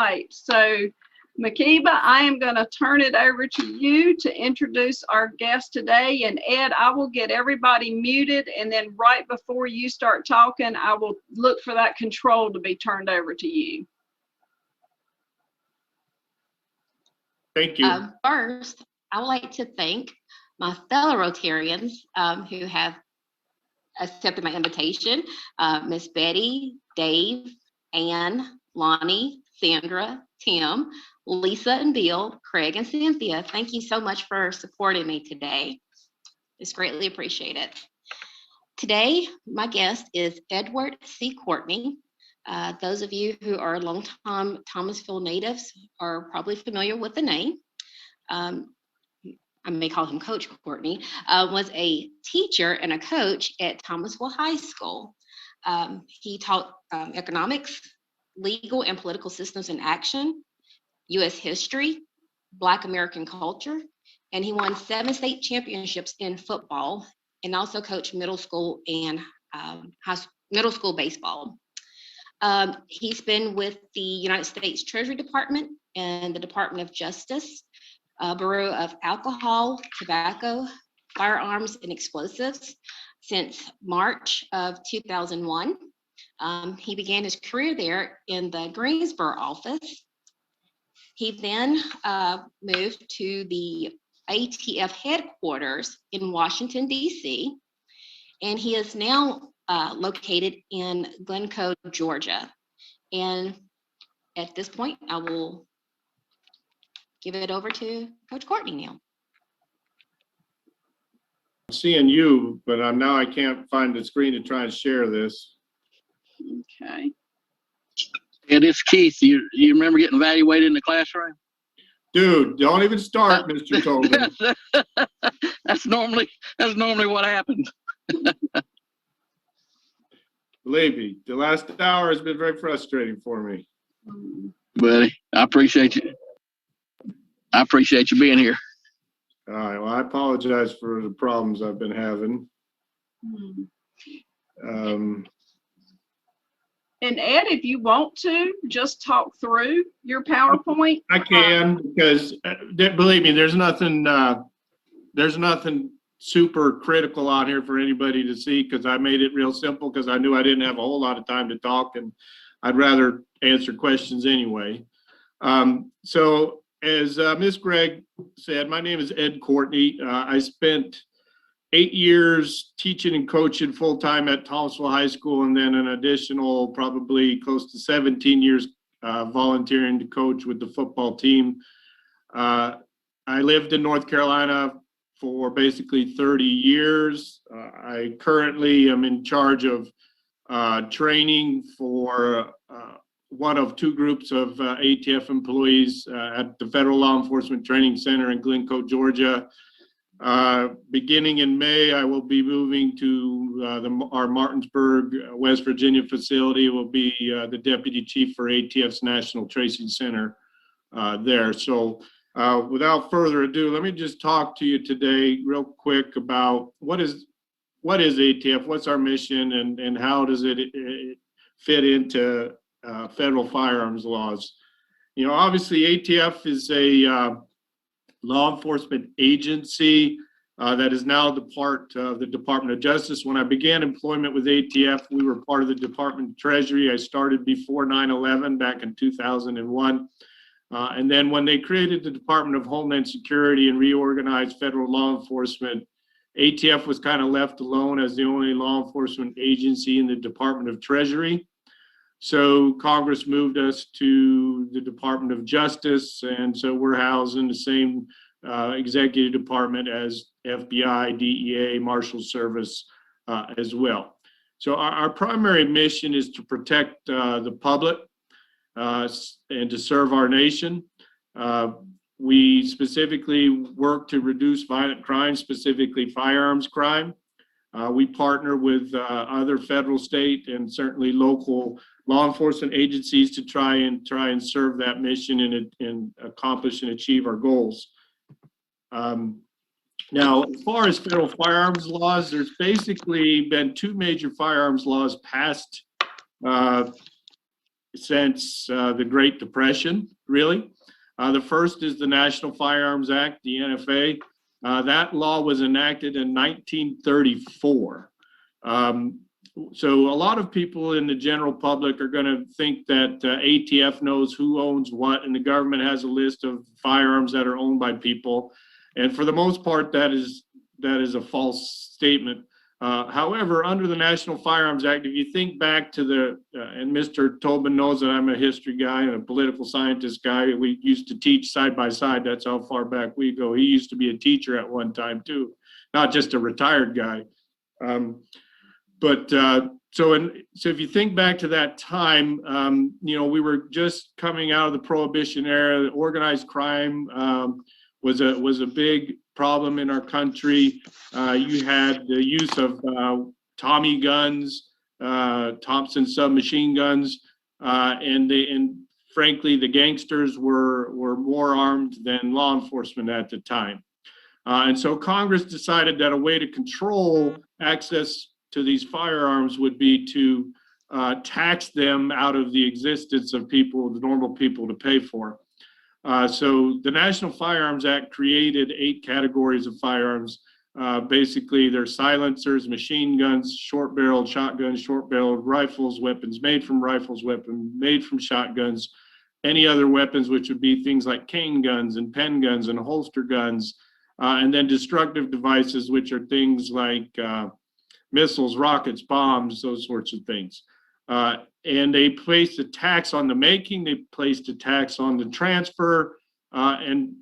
right. So Makiba, I am going to turn it over to you to introduce our guest today. And Ed, I will get everybody muted. And then right before you start talking, I will look for that control to be turned over to you. Thank you. First, I would like to thank my fellow Rotarians who have accepted my invitation. Miss Betty, Dave, Ann, Lonnie, Sandra, Tim, Lisa and Bill, Craig and Cynthia. Thank you so much for supporting me today. It's greatly appreciated. Today, my guest is Edward C. Courtney. Those of you who are longtime Thomasville natives are probably familiar with the name. I may call him Coach Courtney, was a teacher and a coach at Thomasville High School. He taught economics, legal and political systems in action, U.S. history, Black American culture, and he won 7 state championships in football and also coached middle school and middle school baseball. He's been with the United States Treasury Department and the Department of Justice, Bureau of Alcohol, Tobacco, Firearms, and Explosives since March of 2001. He began his career there in the Greensboro office. He then moved to the ATF headquarters in Washington, D.C., and he is now located in Glencoe, Georgia. And at this point, I will give it over to Coach Courtney now. I'm seeing you, but now I can't find the screen to try and share this. Okay. Yeah, this is Keith. You remember getting evaluated in the classroom? Dude, don't even start, Mr. Tobin. That's normally what happens. Believe me, the last hour has been very frustrating for me. Buddy, I appreciate you. I appreciate you being here. All right, well, I apologize for the problems I've been having. And Ed, if you want to, just talk through your PowerPoint. I can, because believe me, there's nothing super critical on here for anybody to see, because I made it real simple because I knew I didn't have a whole lot of time to talk, and I'd rather answer questions anyway. So as Ms. Gregg said, my name is Ed Courtney. I spent 8 years teaching and coaching full-time at Thomasville High School, and then an additional probably close to 17 years volunteering to coach with the football team. I lived in North Carolina for basically 30 years. I currently am in charge of training for one of 2 groups of ATF employees at the Federal Law Enforcement Training Center in Glencoe, Georgia. Beginning in May, I will be moving to our Martinsburg, West Virginia facility. Will be the deputy chief for ATF's National Tracing Center there. So without further ado, let me just talk to you today real quick about what is ATF, what's our mission, and how does it fit into federal firearms laws. You know, obviously ATF is a law enforcement agency that is now the part of the Department of Justice. When I began employment with ATF, we were part of the Department of Treasury. I started before 9/11 back in 2001. And then when they created the Department of Homeland Security and reorganized federal law enforcement, ATF was kind of left alone as the only law enforcement agency in the Department of Treasury. So Congress moved us to the Department of Justice, and so we're housed in the same executive department as FBI, DEA, Marshal Service as well. So our primary mission is to protect the public and to serve our nation. We specifically work to reduce violent crime, specifically firearms crime. We partner with other federal, state, and certainly local law enforcement agencies to try and serve that mission and accomplish and achieve our goals. Now, as far as federal firearms laws, there's basically been 2 major firearms laws passed since the Great Depression, really. The first is the National Firearms Act, the NFA. That law was enacted in 1934. So a lot of people in the general public are going to think that ATF knows who owns what, and the government has a list of firearms that are owned by people. And for the most part, that is a false statement. However, under the National Firearms Act, if you think back to and Mr. Tobin knows that I'm a history guy and a political scientist guy. We used to teach side by side. That's how far back we go. He used to be a teacher at one time too, not just a retired guy. So if you think back to that time, we were just coming out of the Prohibition era. Organized crime was a big problem in our country. You had the use of Tommy guns, Thompson submachine guns, and frankly, the gangsters were more armed than law enforcement at the time. And so Congress decided that a way to control access to these firearms would be to tax them out of the existence of people, the normal people, to pay for. So the National Firearms Act created 8 categories of firearms. Basically, they're silencers, machine guns, short-barreled shotguns, short-barreled rifles, weapons made from rifles, weapons made from shotguns, any other weapons, which would be things like cane guns and pen guns and holster guns, and then destructive devices, which are things like missiles, rockets, bombs, those sorts of things. And they placed a tax on the making, they placed a tax on the transfer, and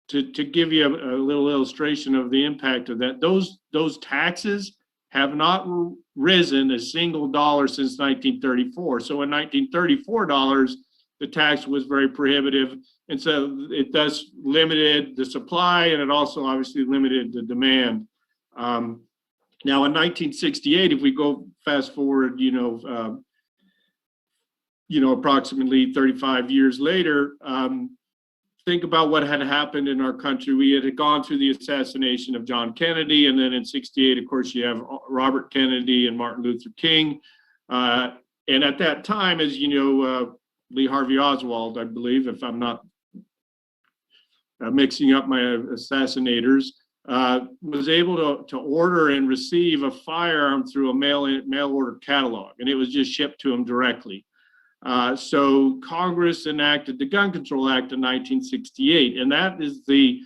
to give you a little illustration of the impact of that, those taxes have not risen a single dollar since 1934. So in 1934 dollars, the tax was very prohibitive, and so it thus limited the supply, and it also obviously limited the demand. Now, in 1968, if we go fast forward, approximately 35 years later, think about what had happened in our country. We had gone through the assassination of John Kennedy, and then in 68, of course, you have Robert Kennedy and Martin Luther King. And at that time, as you know, Lee Harvey Oswald, I believe, if I'm not mixing up my assassinators, was able to order and receive a firearm through a mail order catalog, and it was just shipped to him directly. So Congress enacted the Gun Control Act in 1968, and that is the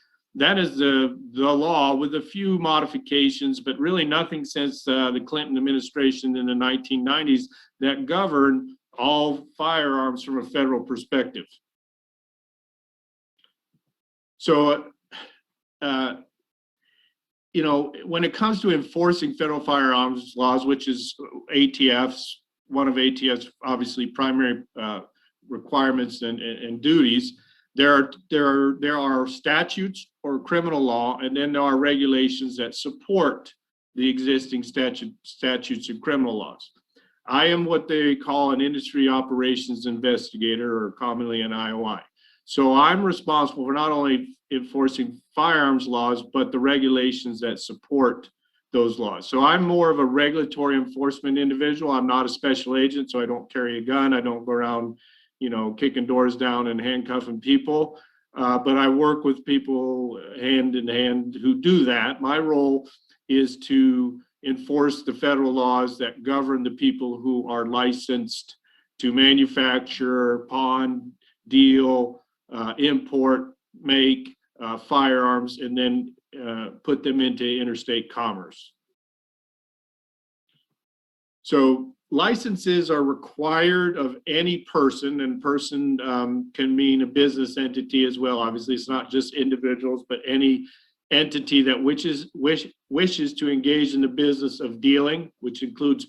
law with a few modifications, but really nothing since the Clinton administration in the 1990s that governed all firearms from a federal perspective. So, when it comes to enforcing federal firearms laws, which is ATF's, one of ATF's obviously primary requirements and duties, there are statutes or criminal law, and then there are regulations that support the existing statutes and criminal laws. I am what they call an industry operations investigator, or commonly an IOI. So I'm responsible for not only enforcing firearms laws, but the regulations that support those laws. So I'm more of a regulatory enforcement individual. I'm not a special agent, so I don't carry a gun. I don't go around, kicking doors down and handcuffing people. But I work with people hand in hand who do that. My role is to enforce the federal laws that govern the people who are licensed to manufacture, pawn, deal, import, make firearms, and then put them into interstate commerce. So licenses are required of any person, and person can mean a business entity as well. Obviously, it's not just individuals, but any entity that wishes to engage in the business of dealing, which includes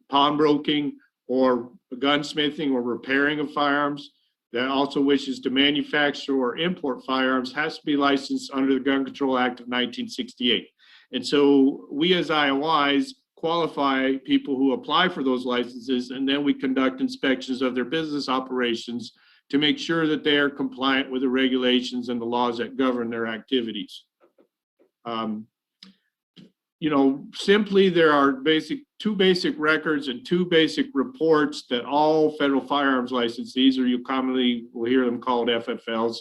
pawnbroking or gunsmithing or repairing of firearms, that also wishes to manufacture or import firearms, has to be licensed under the Gun Control Act of 1968. And so we as IOIs qualify people who apply for those licenses, and then we conduct inspections of their business operations to make sure that they are compliant with the regulations and the laws that govern their activities. Simply, there are basic two basic records and two basic reports that all federal firearms licensees, or you commonly will hear them called FFLs,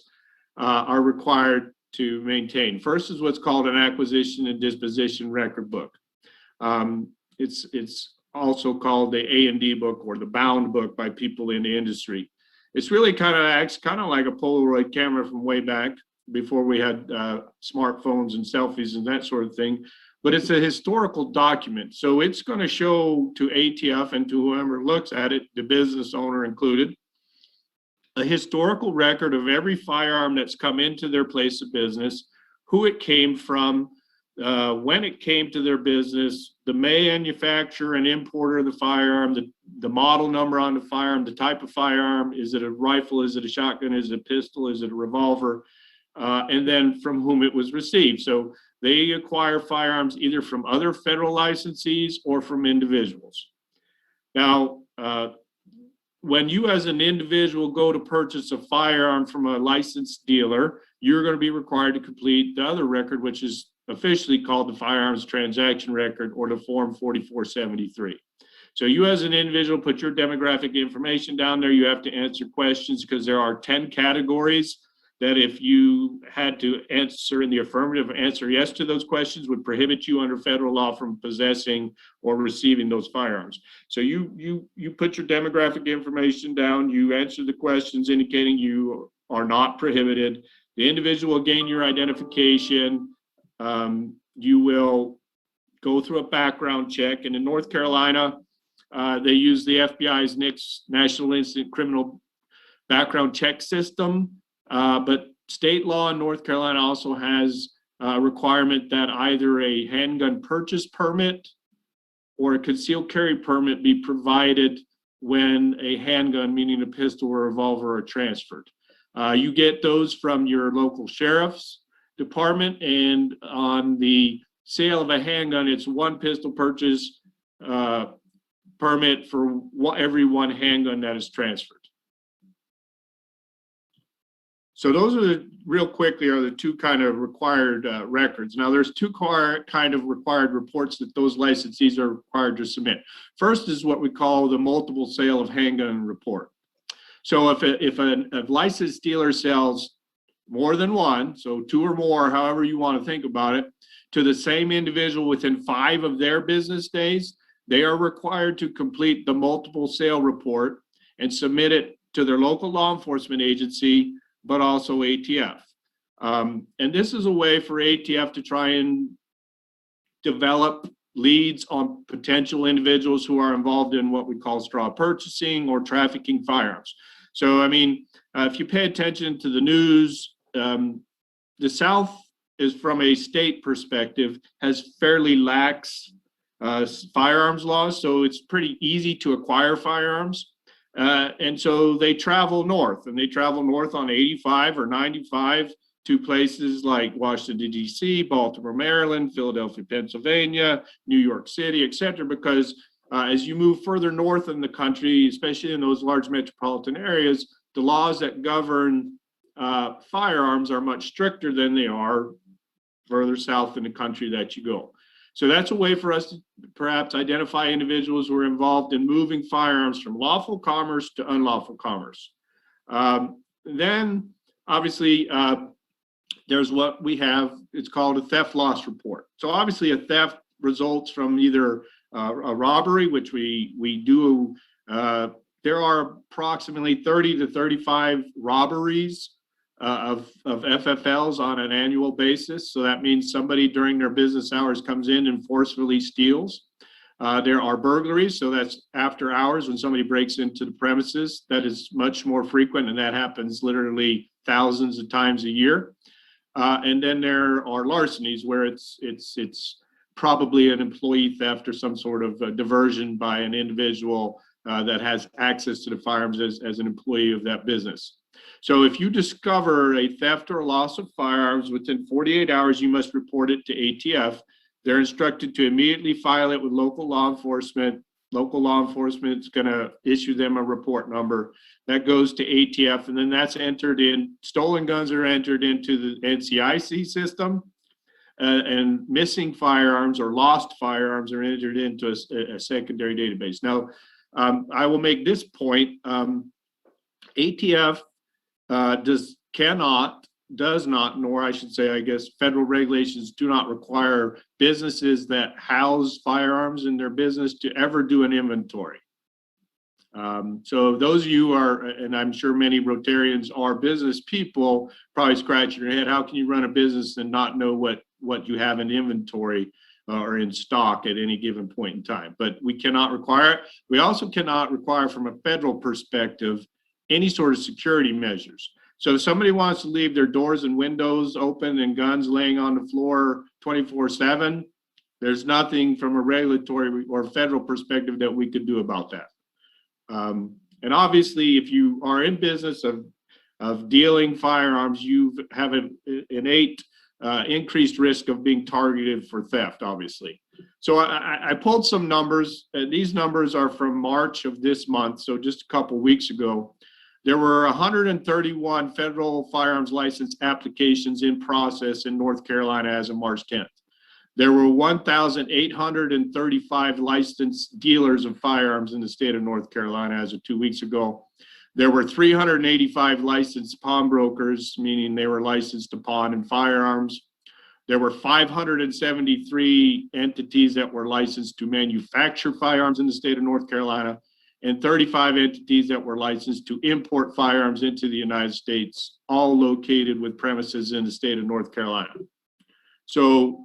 are required to maintain. First is what's called an acquisition and disposition record book. It's also called the A&D book or the bound book by people in the industry. It's really acts kind of like a Polaroid camera from way back before we had smartphones and selfies and that sort of thing. But it's a historical document. So it's going to show to ATF and to whoever looks at it, the business owner included, a historical record of every firearm that's come into their place of business, who it came from, when it came to their business, the manufacturer and importer of the firearm, the model number on the firearm, the type of firearm, is it a rifle, is it a shotgun, is it a pistol, is it a revolver, and then from whom it was received. So they acquire firearms either from other federal licensees or from individuals. Now, when you as an individual go to purchase a firearm from a licensed dealer, you're going to be required to complete the other record, which is officially called the firearms transaction record, or the form 4473. So you as an individual put your demographic information down there. You have to answer questions because there are 10 categories that if you had to answer in the affirmative, answer yes to those questions, would prohibit you under federal law from possessing or receiving those firearms. So you put your demographic information down, you answer the questions indicating you are not prohibited. The individual will gain your identification. You will go through a background check. And in North Carolina, they use the FBI's NICS, National Instant Criminal Background Check System. But state law in North Carolina also has a requirement that either a handgun purchase permit or a concealed carry permit be provided when a handgun, meaning a pistol or revolver, are transferred. You get those from your local sheriff's department, and on the sale of a handgun, it's one pistol purchase permit for every one handgun that is transferred. So those are real quickly are the two kind of required records. Now there's two kind of required reports that those licensees are required to submit. First is what we call the multiple sale of handgun report. So if a licensed dealer sells more than one, so two or more, however you want to think about it, to the same individual within 5 of their business days, they are required to complete the multiple sale report and submit it to their local law enforcement agency, but also ATF. And this is a way for ATF to try and develop leads on potential individuals who are involved in what we call straw purchasing or trafficking firearms. So, I mean, if you pay attention to the news, the South is, from a state perspective, has fairly lax firearms laws, so it's pretty easy to acquire firearms. And so they travel north, and they travel north on 85 or 95 to places like Washington, D.C., Baltimore, Maryland, Philadelphia, Pennsylvania, New York City, et cetera, because as you move further north in the country, especially in those large metropolitan areas, the laws that govern firearms are much stricter than they are further south in the country that you go. So that's a way for us to perhaps identify individuals who are involved in moving firearms from lawful commerce to unlawful commerce. Then, obviously, there's what we have, it's called a theft loss report. So obviously a theft results from either a robbery, which we do, there are approximately 30 to 35 robberies of FFLs on an annual basis. So that means somebody during their business hours comes in and forcefully steals. There are burglaries, so that's after hours when somebody breaks into the premises. That is much more frequent, and that happens literally thousands of times a year. And then there are larcenies, where it's probably an employee theft or some sort of diversion by an individual that has access to the firearms as an employee of that business. So if you discover a theft or loss of firearms within 48 hours, you must report it to ATF. They're instructed to immediately file it with local law enforcement. Local law enforcement is going to issue them a report number that goes to ATF, and then that's entered in. Stolen guns are entered into the NCIC system. and missing firearms or lost firearms are entered into a secondary database. Now, I will make this point. ATF does not, nor I should say, I guess, federal regulations do not require businesses that house firearms in their business to ever do an inventory. So those of you are, and I'm sure many Rotarians are business people, probably scratching your head, how can you run a business and not know what you have in inventory or in stock at any given point in time? But we cannot require it. We also cannot require, from a federal perspective, any sort of security measures. So if somebody wants to leave their doors and windows open and guns laying on the floor 24/7, there's nothing from a regulatory or federal perspective that we could do about that. And obviously, if you are in business of dealing firearms, you have an innate increased risk of being targeted for theft, obviously. So I pulled some numbers. These numbers are from March of this month, so just a couple weeks ago. There were 131 federal firearms license applications in process in North Carolina as of March 10th. There were 1,835 licensed dealers of firearms in the state of North Carolina as of 2 weeks ago. There were 385 licensed pawnbrokers, meaning they were licensed to pawn in firearms. There were 573 entities that were licensed to manufacture firearms in the state of North Carolina, and 35 entities that were licensed to import firearms into the United States, all located with premises in the state of North Carolina. So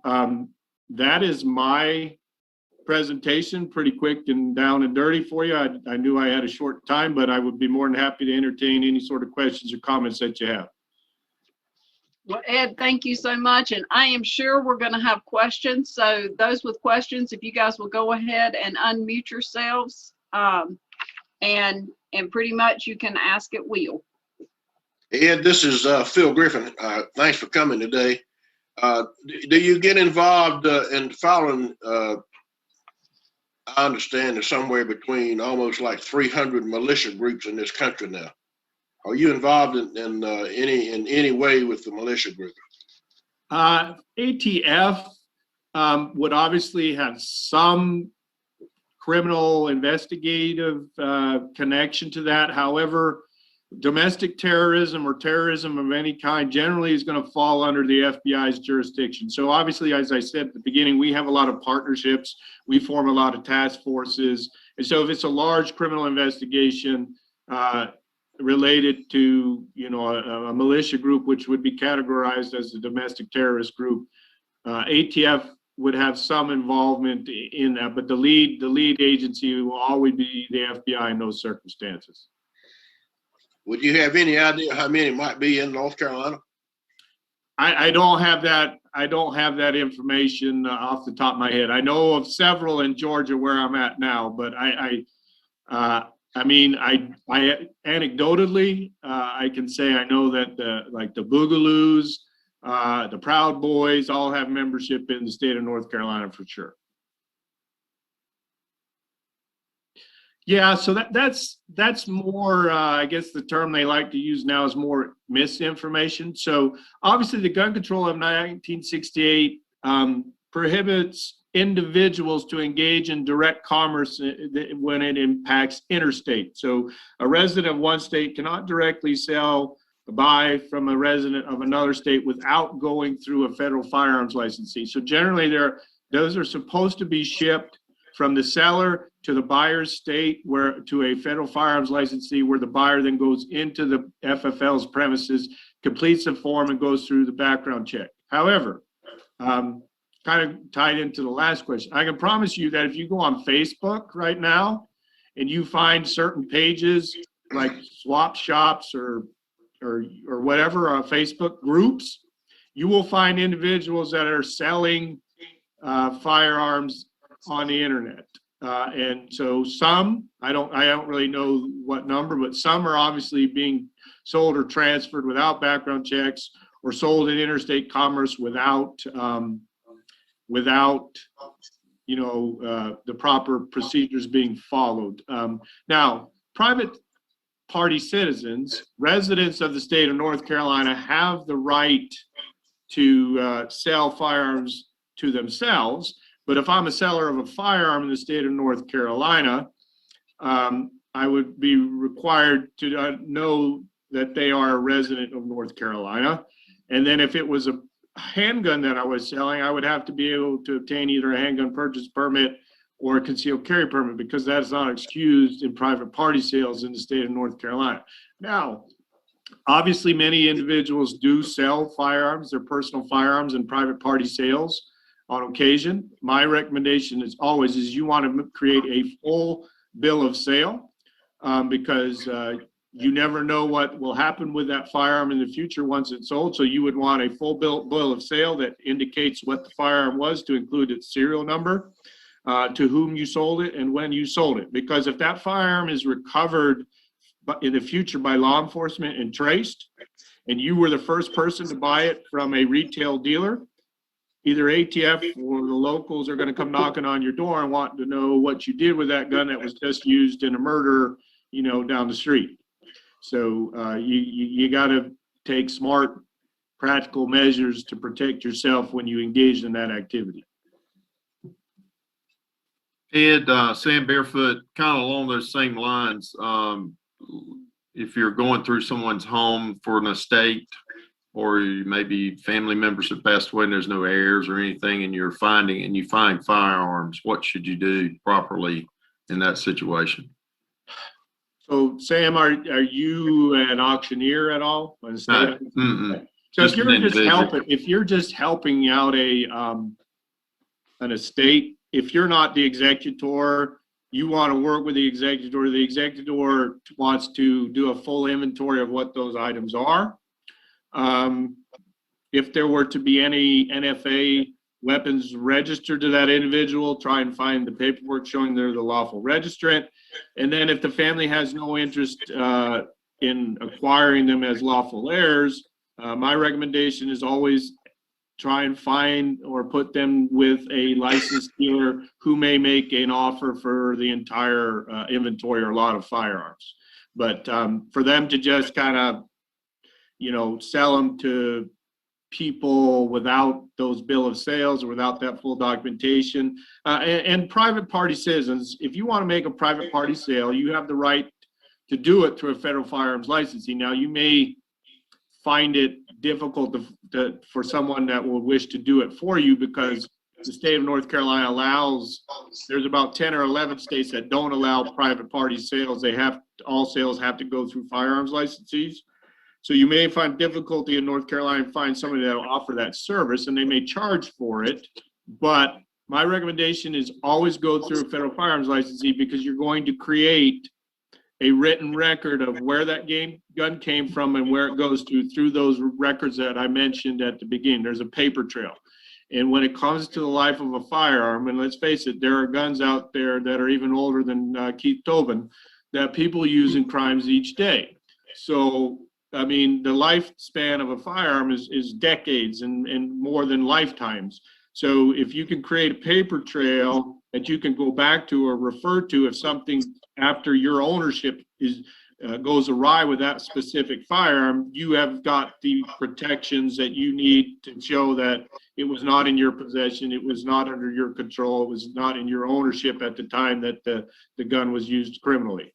that is my presentation, pretty quick and down and dirty for you. I knew I had a short time, but I would be more than happy to entertain any sort of questions or comments that you have. Well, Ed, thank you so much. And I am sure we're going to have questions. So those with questions, if you guys will go ahead and unmute yourselves, and pretty much you can ask at will. Ed, this is Phil Griffin. Thanks for coming today. Do you get involved in following, I understand there's somewhere between almost like 300 militia groups in this country now. Are you involved in any way with the militia group? ATF would obviously have some criminal investigative connection to that. However, domestic terrorism or terrorism of any kind generally is going to fall under the FBI's jurisdiction. So obviously, as I said at the beginning, we have a lot of partnerships. We form a lot of task forces. And so if it's a large criminal investigation related to, a militia group, which would be categorized as a domestic terrorist group, ATF would have some involvement in that, but the lead agency will always be the FBI in those circumstances. Would you have any idea how many might be in North Carolina? I don't have that. I don't have that information off the top of my head. I know of several in Georgia where I'm at now, but I anecdotally, I can say I know that the Boogaloos, the Proud Boys all have membership in the state of North Carolina for sure. Yeah, so that's more, I guess the term they like to use now is more misinformation. So obviously the Gun Control of 1968 prohibits individuals to engage in direct commerce when it impacts interstate. So a resident of one state cannot directly buy from a resident of another state without going through a federal firearms licensee. So generally those are supposed to be shipped from the seller to the buyer's state, to a federal firearms licensee, where the buyer then goes into the FFL's premises, completes the form, and goes through the background check. However, kind of tied into the last question, I can promise you that if you go on Facebook right now and you find certain pages like swap shops or whatever Facebook groups, you will find individuals that are selling firearms on the internet. And so some, I don't really know what number, but some are obviously being sold or transferred without background checks, or sold in interstate commerce without the proper procedures being followed. Now, private party citizens, residents of the state of North Carolina, have the right to sell firearms to themselves. But if I'm a seller of a firearm in the state of North Carolina, I would be required to know that they are a resident of North Carolina. And then if it was a handgun that I was selling, I would have to be able to obtain either a handgun purchase permit or a concealed carry permit, because that's not excused in private party sales in the state of North Carolina. Now, obviously, many individuals do sell firearms, their personal firearms, in private party sales on occasion. My recommendation is always you want to create a full bill of sale, because you never know what will happen with that firearm in the future once it's sold. So you would want a full bill of sale that indicates what the firearm was, to include its serial number, to whom you sold it, and when you sold it. Because if that firearm is recovered in the future by law enforcement and traced, and you were the first person to buy it from a retail dealer, either ATF or the locals are going to come knocking on your door and want to know what you did with that gun that was just used in a murder, down the street. So you got to take smart, practical measures to protect yourself when you engage in that activity. Ed, Sam Barefoot, kind of along those same lines. If you're going through someone's home for an estate, or maybe family members have passed away and there's no heirs or anything, and you find firearms, what should you do properly in that situation? So Sam, are you an auctioneer at all? No. So if you're just helping out an estate, if you're not the executor, you want to work with the executor. The executor wants to do a full inventory of what those items are. If there were to be any NFA weapons registered to that individual, try and find the paperwork showing they're the lawful registrant. And then if the family has no interest in acquiring them as lawful heirs, my recommendation is always try and find or put them with a licensed dealer who may make an offer for the entire inventory or lot of firearms. But for them to just kind of, sell them to people without those bill of sales or without that full documentation, and private party citizens, if you want to make a private party sale, you have the right to do it through a federal firearms licensing. Now, you may find it difficult for someone that will wish to do it for you, because the state of North Carolina there's about 10 or 11 states that don't allow private party sales. All sales have to go through firearms licensees. So you may find difficulty in North Carolina to find somebody that will offer that service, and they may charge for it. But my recommendation is always go through a federal firearms licensee, because you're going to create a written record of where that gun came from and where it goes to through those records that I mentioned at the beginning. There's a paper trail. And when it comes to the life of a firearm, and let's face it, there are guns out there that are even older than Keith Tobin that people use in crimes each day. So, I mean, the lifespan of a firearm is decades and more than lifetimes. So if you can create a paper trail that you can go back to or refer to if something after your ownership goes awry with that specific firearm, you have got the protections that you need to show that it was not in your possession, it was not under your control, it was not in your ownership at the time that the gun was used criminally.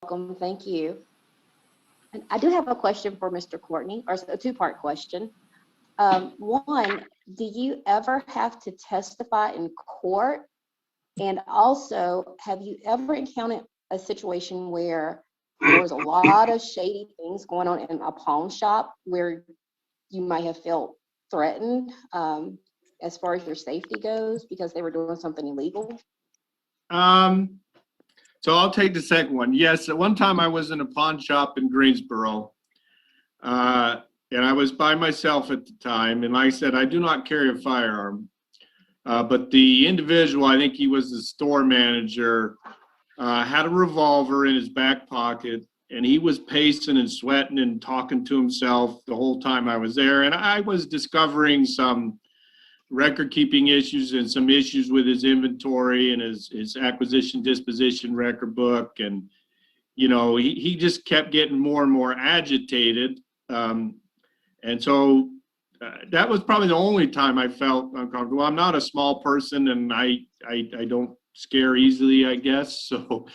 Welcome, thank you. And I do have a question for Mr. Courtney, or a two-part question. One, do you ever have to testify in court? And also, have you ever encountered a situation where there was a lot of shady things going on in a pawn shop where you might have felt threatened as far as your safety goes because they were doing something illegal? So I'll take the second one. Yes, at one time I was in a pawn shop in Greensboro, and I was by myself at the time. And like I said, I do not carry a firearm. But the individual, I think he was the store manager, had a revolver in his back pocket, and he was pacing and sweating and talking to himself the whole time I was there. And I was discovering some record-keeping issues and some issues with his inventory and his acquisition disposition record book. And, he just kept getting more and more agitated. And so that was probably the only time I felt uncomfortable. I'm not a small person, and I don't scare easily, I guess. So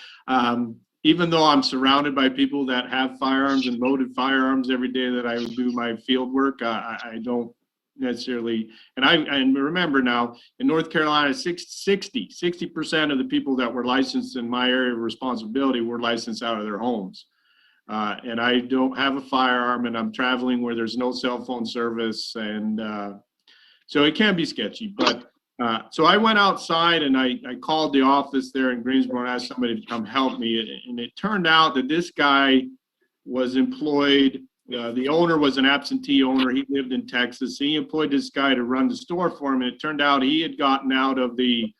even though I'm surrounded by people that have firearms and loaded firearms every day that I do my field work, I don't necessarily. And remember now, in North Carolina, 60% of the people that were licensed in my area of responsibility were licensed out of their homes. And I don't have a firearm, and I'm traveling where there's no cell phone service. And so it can be sketchy. But so I went outside and I called the office there in Greensboro and asked somebody to come help me. And it turned out that this guy was employed. The owner was an absentee owner. He lived in Texas. He employed this guy to run the store for him. And it turned out he had gotten out of the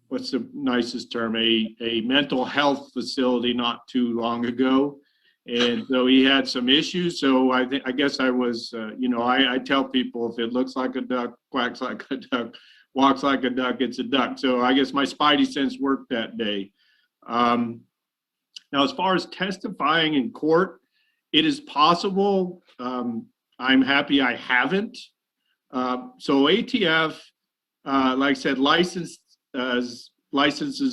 what's the nicest term, a mental health facility not too long ago. And so he had some issues. So I guess I was, I tell people if it looks like a duck, quacks like a duck, walks like a duck, it's a duck. So I guess my spidey sense worked that day. Now, as far as testifying in court, it is possible. I'm happy I haven't. So ATF, like I said, licenses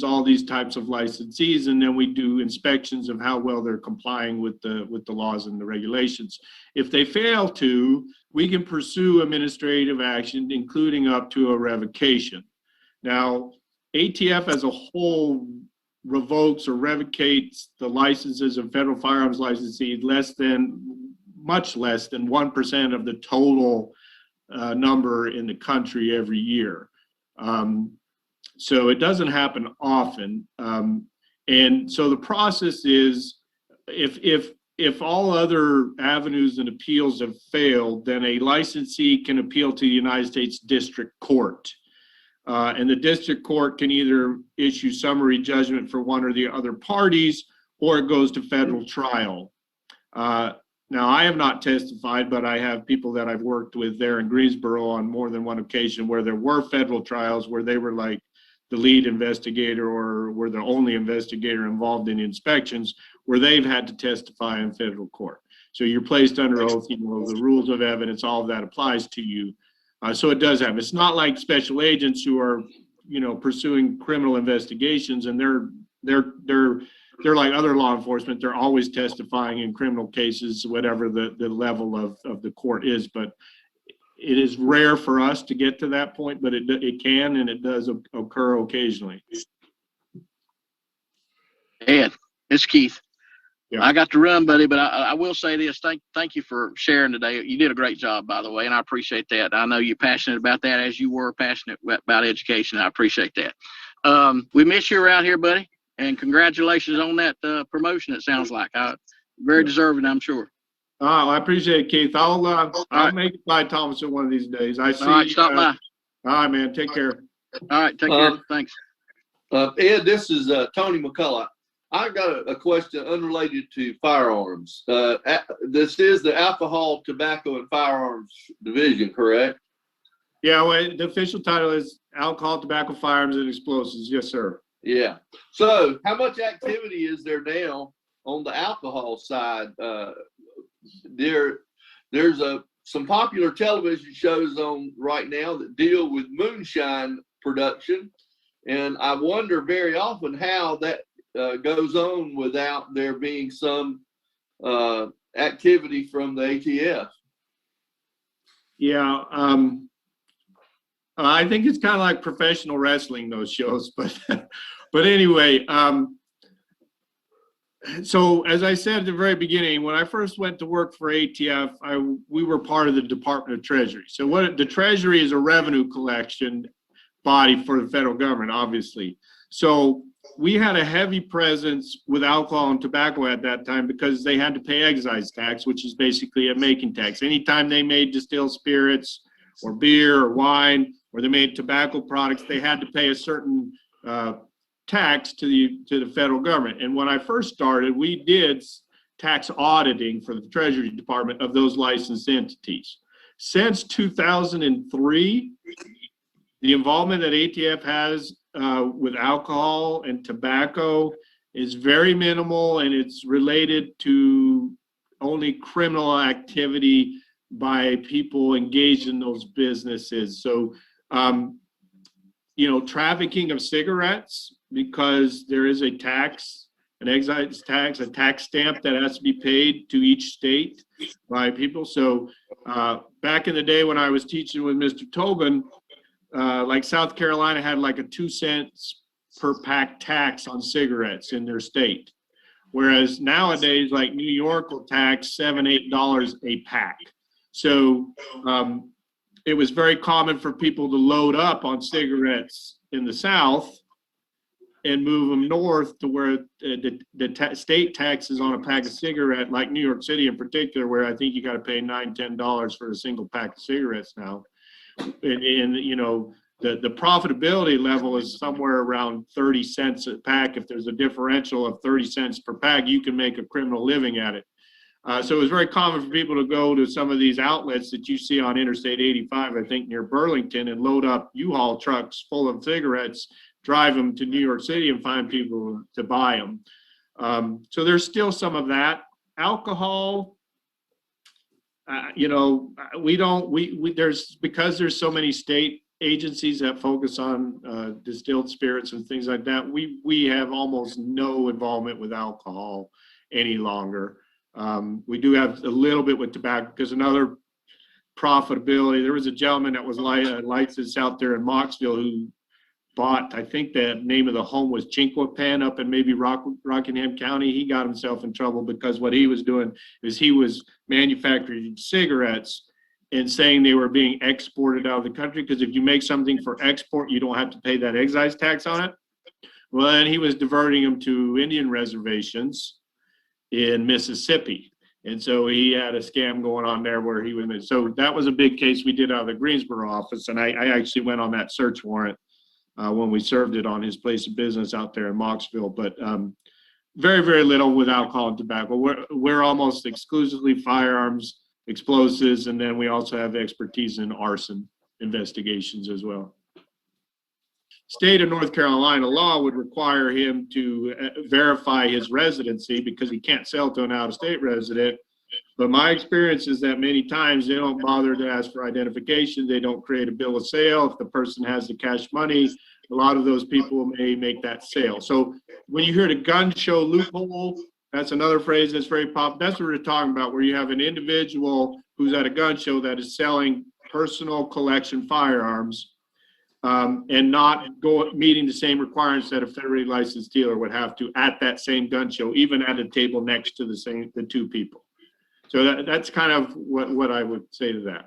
all these types of licensees, and then we do inspections of how well they're complying with the laws and the regulations. If they fail to, we can pursue administrative action, including up to a revocation. Now, ATF as a whole revokes or revocates the licenses of federal firearms licensees much less than 1% of the total number in the country every year. So it doesn't happen often. And so the process is, if all other avenues and appeals have failed, then a licensee can appeal to the United States District Court. And the district court can either issue summary judgment for one or the other parties, or it goes to federal trial. Now, I have not testified, but I have people that I've worked with there in Greensboro on more than one occasion where there were federal trials where they were like the lead investigator or were the only investigator involved in inspections, where they've had to testify in federal court. So you're placed under oath, the rules of evidence, all of that applies to you. So it does happen. It's not like special agents who are, pursuing criminal investigations, and they're like other law enforcement. They're always testifying in criminal cases, whatever the level of the court is. But it is rare for us to get to that point, but it can, and it does occur occasionally. Ed, it's Keith. Yeah. I got to run, buddy, but I will say this. Thank you for sharing today. You did a great job, by the way, and I appreciate that. I know you're passionate about that, as you were passionate about education. I appreciate that. We miss you around here, buddy, and congratulations on that promotion, it sounds like. Very deserving, I'm sure. Oh, I appreciate it, Keith. I'll make it by Thomason one of these days. I see. All right, stop by. All right, man. Take care. All right, take care. Thanks. Ed, this is Tony McCullough. I got a question unrelated to firearms. This is the Alcohol, Tobacco, and Firearms Division, correct? Yeah, well, the official title is Alcohol, Tobacco, Firearms, and Explosives. Yes, sir. Yeah. So how much activity is there now on the alcohol side? There's some popular television shows on right now that deal with moonshine production, and I wonder very often how that goes on without there being some activity from the ATF. Yeah, I think it's kind of like professional wrestling, those shows, but anyway, so as I said at the very beginning, when I first went to work for ATF, we were part of the Department of Treasury. So the Treasury is a revenue collection body for the federal government, obviously. So we had a heavy presence with alcohol and tobacco at that time because they had to pay excise tax, which is basically a making tax. Anytime they made distilled spirits or beer or wine, or they made tobacco products, they had to pay a certain tax to the federal government. And when I first started, we did tax auditing for the Treasury Department of those licensed entities. Since 2003, the involvement that ATF has with alcohol and tobacco is very minimal, and it's related to only criminal activity by people engaged in those businesses. So, you know, trafficking of cigarettes, because there is a tax, an excise tax, a tax stamp that has to be paid to each state by people. So back in the day when I was teaching with Mr. Tobin, like South Carolina had like a 2 cents per pack tax on cigarettes in their state. Whereas nowadays, like New York will tax $7, $8 a pack. So it was very common for people to load up on cigarettes in the South and move them north to where the state taxes on a pack of cigarette, like New York City in particular, where I think you got to pay $9, $10 for a single pack of cigarettes now. And you know, the profitability level is somewhere around 30 cents a pack. If there's a differential of 30 cents per pack, you can make a criminal living at it. So it was very common for people to go to some of these outlets that you see on Interstate 85, I think near Burlington, and load up U-Haul trucks full of cigarettes, drive them to New York City and find people to buy them. So there's still some of that. Alcohol, you know, because there's so many state agencies that focus on distilled spirits and things like that, we have almost no involvement with alcohol any longer. We do have a little bit with tobacco, because another profitability, there was a gentleman that was licensed out there in Moxville who bought, I think the name of the home was Chinquapin up in maybe Rockingham County. He got himself in trouble because what he was doing is he was manufacturing cigarettes and saying they were being exported out of the country, because if you make something for export, you don't have to pay that excise tax on it. Well, then he was diverting them to Indian reservations in Mississippi. And so he had a scam going on there where he was, so that was a big case we did out of the Greensboro office. And I actually went on that search warrant when we served it on his place of business out there in Moxville. But very, very little with alcohol and tobacco. We're almost exclusively firearms, explosives, and then we also have expertise in arson investigations as well. State of North Carolina law would require him to verify his residency, because he can't sell to an out-of-state resident. But my experience is that many times they don't bother to ask for identification. They don't create a bill of sale. If the person has the cash money, a lot of those people may make that sale. So when you hear the gun show loophole, that's another phrase that's very popular. That's what we're talking about, where you have an individual who's at a gun show that is selling personal collection firearms, and not meeting the same requirements that a federally licensed dealer would have to at that same gun show, even at a table next to the two people. So that's kind of what I would say to that.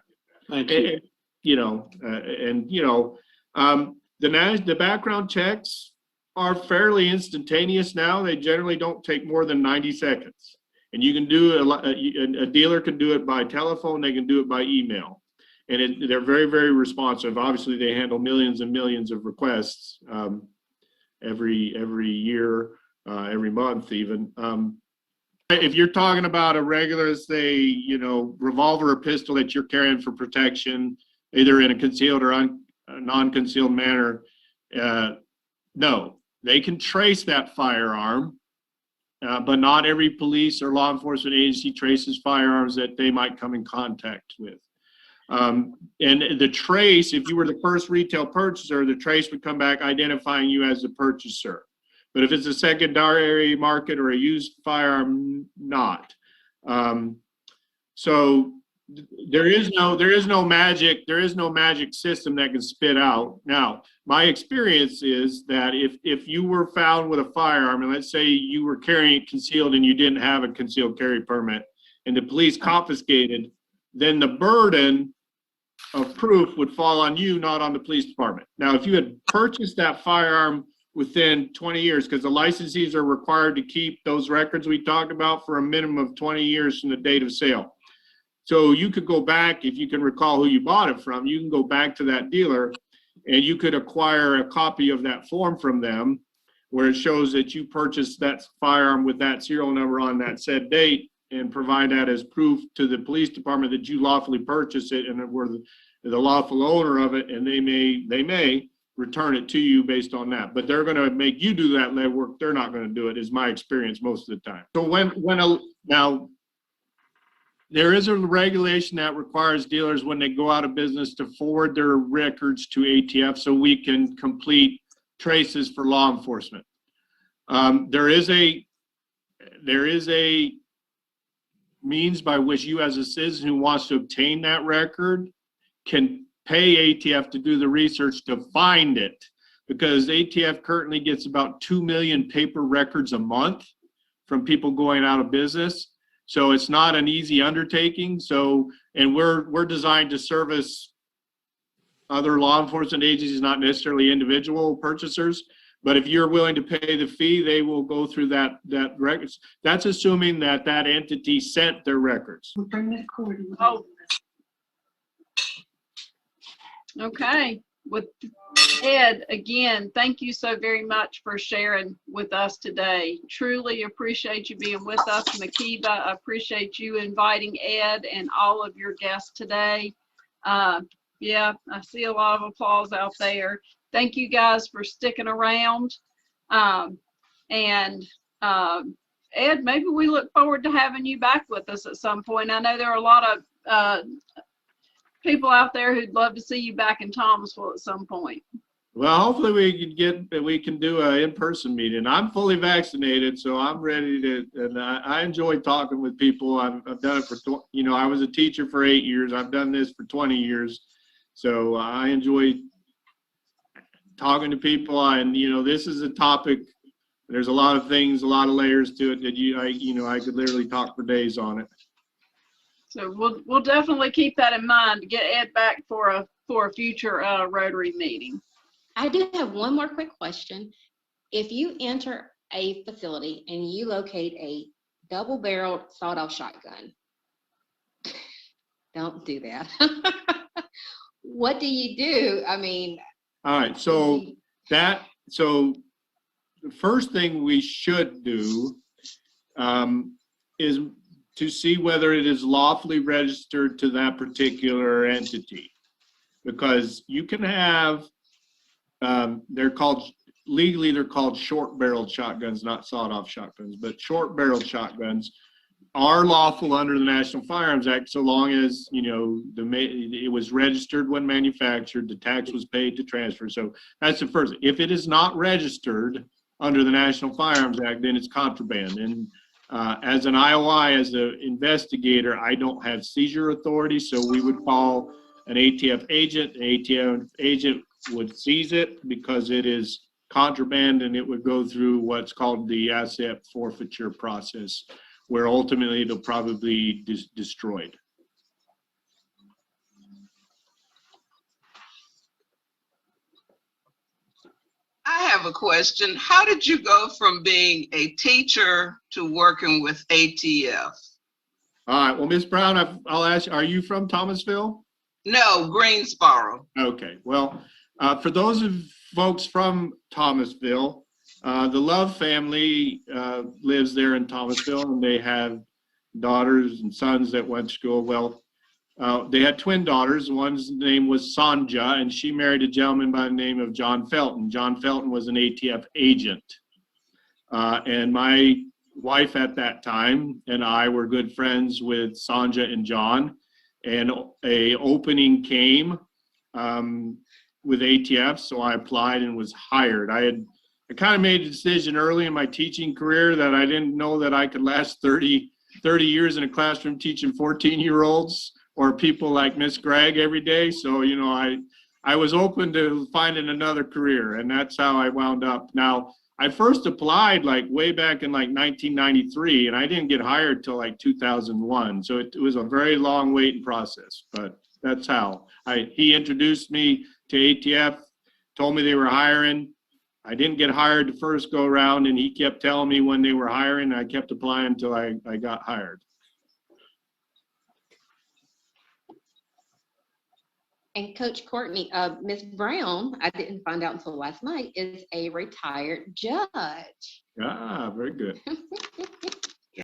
Thank you. You know, the background checks are fairly instantaneous now. They generally don't take more than 90 seconds, and you can do a dealer can do it by telephone. They can do it by email. And they're very, very responsive. Obviously, they handle millions and millions of requests every year, every month even. If you're talking about a regular, say, you know, revolver or pistol that you're carrying for protection, either in a concealed or non-concealed manner, no. They can trace that firearm, but not every police or law enforcement agency traces firearms that they might come in contact with. And the trace, if you were the first retail purchaser, the trace would come back identifying you as the purchaser. But if it's a secondary market or a used firearm, not. So there is no magic system that can spit out. Now, my experience is that if you were found with a firearm, and let's say you were carrying it concealed and you didn't have a concealed carry permit, and the police confiscated, then the burden of proof would fall on you, not on the police department. Now, if you had purchased that firearm within 20 years, because the licensees are required to keep those records we talked about for a minimum of 20 years from the date of sale. So you could go back, if you can recall who you bought it from, you can go back to that dealer and you could acquire a copy of that form from them where it shows that you purchased that firearm with that serial number on that said date, and provide that as proof to the police department that you lawfully purchased it and were the lawful owner of it, and they may return it to you based on that. But they're going to make you do that legwork. They're not going to do it, is my experience most of the time. So now there is a regulation that requires dealers when they go out of business to forward their records to ATF so we can complete traces for law enforcement. There is a means by which you as a citizen who wants to obtain that record can pay ATF to do the research to find it, because ATF currently gets about 2 million paper records a month from people going out of business. So it's not an easy undertaking. So, and we're designed to service other law enforcement agencies, not necessarily individual purchasers. But if you're willing to pay the fee, they will go through that records. That's assuming that entity sent their records. Oh. Okay. With Ed, again, thank you so very much for sharing with us today. Truly appreciate you being with us, Makiba. I appreciate you inviting Ed and all of your guests today. Yeah, I see a lot of applause out there. Thank you guys for sticking around. Ed, maybe we look forward to having you back with us at some point. I know there are a lot of people out there who'd love to see you back in Thomasville at some point. Well, hopefully we can do an in-person meeting. I'm fully vaccinated, so I'm ready to, and I enjoy talking with people. I've done it for, I was a teacher for 8 years. I've done this for 20 years. So I enjoy talking to people, and this is a topic. There's a lot of things, a lot of layers to it that I could literally talk for days on it. So we'll definitely keep that in mind to get Ed back for a future Rotary meeting. I do have one more quick question. If you enter a facility and you locate a double-barreled sawed-off shotgun, don't do that. What do you do? I mean, all right, so the first thing we should do is to see whether it is lawfully registered to that particular entity, because you can have legally they're called short-barreled shotguns, not sawed-off shotguns, but short-barreled shotguns are lawful under the National Firearms Act, so long as it was registered when manufactured, the tax was paid to transfer. So that's the first. If it is not registered under the National Firearms Act, then it's contraband. And as an IOI, as an investigator, I don't have seizure authority, so we would call an ATF agent. An ATF agent would seize it because it is contraband, and it would go through what's called the asset forfeiture process, where ultimately it'll probably be destroyed. I have a question. How did you go from being a teacher to working with ATF? All right, well, Ms. Brown, I'll ask you, are you from Thomasville? No, Greensboro. Okay, well, for those of folks from Thomasville, the Love family lives there in Thomasville, and they have daughters and sons that went to school. Well, they had twin daughters. One's name was Sanja, and she married a gentleman by the name of John Felton. John Felton was an ATF agent. And my wife at that time and I were good friends with Sanja and John. And a opening came with ATF, so I applied and was hired. I kind of made a decision early in my teaching career that I didn't know that I could last 30 years in a classroom teaching 14-year-olds or people like Miss Gregg every day. So, I was open to finding another career, and that's how I wound up. Now, I first applied way back in 1993, and I didn't get hired till 2001. So it was a very long waiting process, but that's how. He introduced me to ATF, told me they were hiring. I didn't get hired the first go around, and he kept telling me when they were hiring. I kept applying until I got hired. and Coach Courtney, Ms. Brown, I didn't find out until last night, is a retired judge. Ah, very good.